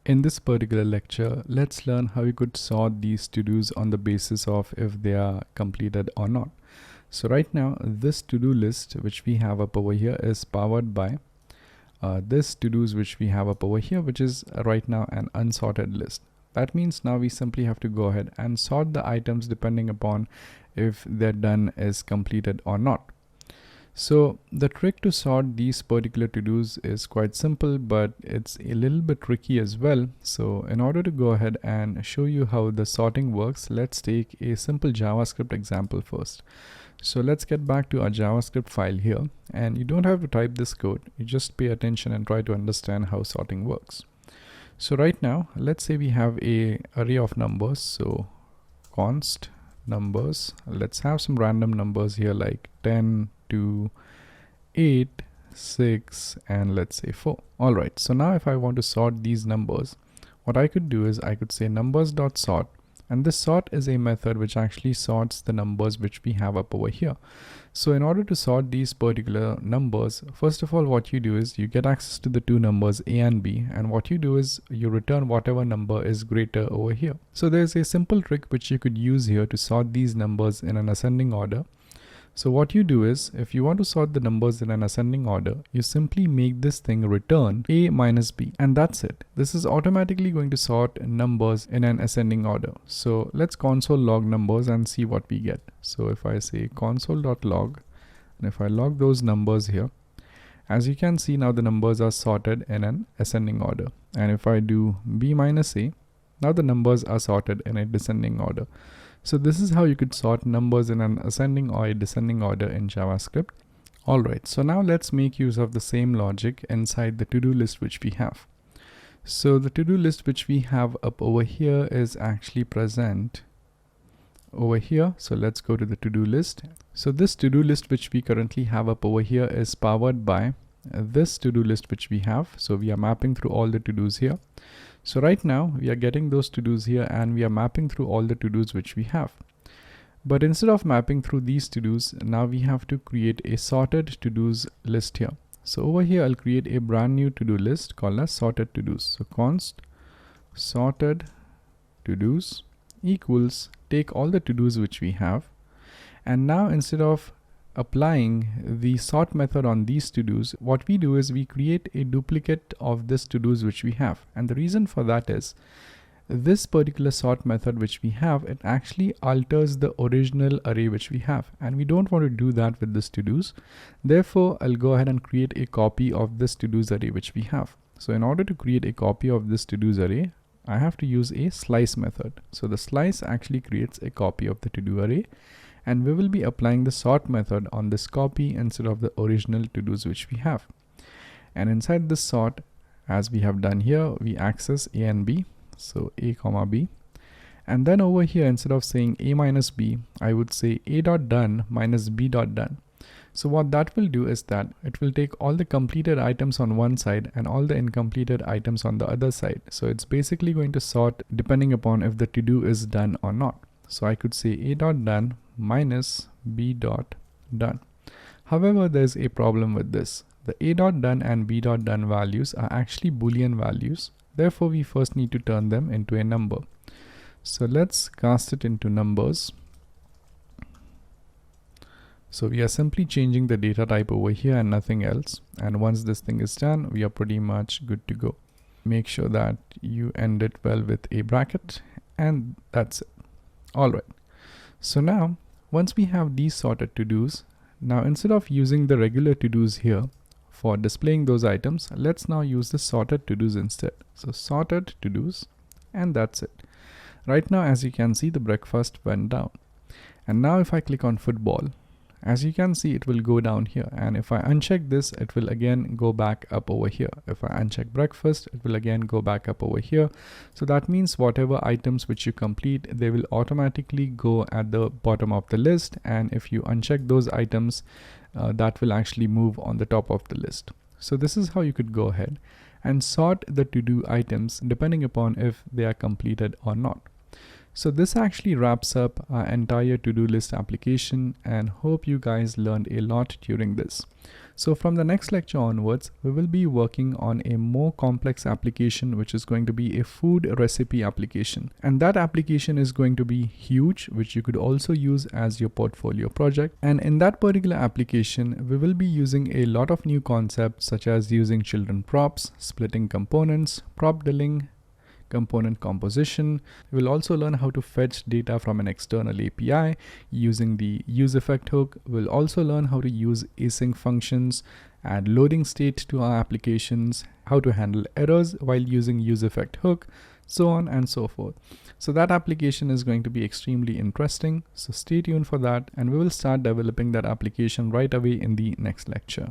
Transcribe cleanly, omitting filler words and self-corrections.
In this particular lecture, let's learn how you could sort these to-dos on the basis of if they are completed or not. So right now, this to-do list which we have up over here is powered by this to-dos which we have up over here, which is right now an unsorted list. That means now we simply have to go ahead and sort the items depending upon if their done is completed or not. So the trick to sort these particular to-dos is quite simple, but it's a little bit tricky as well. So in order to go ahead and show you how the sorting works, let's take a simple JavaScript example first. So let's get back to our JavaScript file here, and you don't have to type this code. You just pay attention and try to understand how sorting works. So right now, let's say we have a array of numbers. So const numbers, let's have some random numbers here like 10, 2, 8, 6, and let's say 4. All right, so now if I want to sort these numbers, what I could do is I could say numbers.sort, and this sort is a method which actually sorts the numbers which we have up over here. So in order to sort these particular numbers, first of all, what you do is you get access to the two numbers a and b, and what you do is you return whatever number is greater over here. So there's a simple trick which you could use here to sort these numbers in an ascending order. So what you do is, if you want to sort the numbers in an ascending order, you simply make this thing return a minus b, and that's it. This is automatically going to sort numbers in an ascending order. So let's console log numbers and see what we get. So if I say console.log, and if I log those numbers here, as you can see now the numbers are sorted in an ascending order. And if I do b minus a, now the numbers are sorted in a descending order. So this is how you could sort numbers in an ascending or a descending order in JavaScript. Alright, so now let's make use of the same logic inside the to-do list which we have. So the to-do list which we have up over here is actually present over here. So let's go to the to-do list. So this to-do list which we currently have up over here is powered by this to-do list which we have. So we are mapping through all the to-dos here. So right now we are getting those to-dos here, and we are mapping through all the to-dos which we have. But instead of mapping through these to-dos, now we have to create a sorted to-dos list here. So over here I'll create a brand new to-do list called as sorted to-dos. So const sorted to-dos equals take all the to-dos which we have, and now instead of applying the sort method on these to-dos, what we do is we create a duplicate of this to-dos which we have. And the reason for that is this particular sort method which we have, it actually alters the original array which we have, and we don't want to do that with this to-dos. Therefore I'll go ahead and create a copy of this to-dos array which we have. So in order to create a copy of this to-dos array, I have to use a slice method. So the slice actually creates a copy of the to-do array, and we will be applying the sort method on this copy instead of the original to-dos which we have. And inside this sort, as we have done here, we access a and b, so a comma b, and then over here instead of saying a minus b, I would say a dot done minus b dot done. So what that will do is that it will take all the completed items on one side and all the incompleted items on the other side. So it's basically going to sort depending upon if the to-do is done or not. So I could say a dot done minus b dot done. However, there's a problem with this. The a dot done and b dot done values are actually Boolean values. Therefore, we first need to turn them into a number. So let's cast it into numbers. So we are simply changing the data type over here and nothing else. And once this thing is done, we are pretty much good to go. Make sure that you end it well with a bracket, and that's it. All right. So now, once we have these sorted to-dos, now instead of using the regular to-dos here for displaying those items, let's now use the sorted to-dos instead. So sorted to-dos, and that's it. Right now, as you can see, the breakfast went down. And now if I click on football, as you can see, it will go down here. And if I uncheck this, it will again go back up over here. If I uncheck breakfast, it will again go back up over here. So that means whatever items which you complete, they will automatically go at the bottom of the list. And if you uncheck those items, that will actually move on the top of the list. So this is how you could go ahead and sort the to-do items depending upon if they are completed or not. So this actually wraps up our entire to-do list application, and hope you guys learned a lot during this. So from the next lecture onwards, we will be working on a more complex application, which is going to be a food recipe application. And that application is going to be huge, which you could also use as your portfolio project. And in that particular application, we will be using a lot of new concepts, such as using children props, splitting components, prop dealing, component composition. We'll also learn how to fetch data from an external API using the useEffect hook. We'll also learn how to use async functions, add loading state to our applications, how to handle errors while using useEffect hook, so on and so forth. So that application is going to be extremely interesting. So stay tuned for that, and we will start developing that application right away in the next lecture.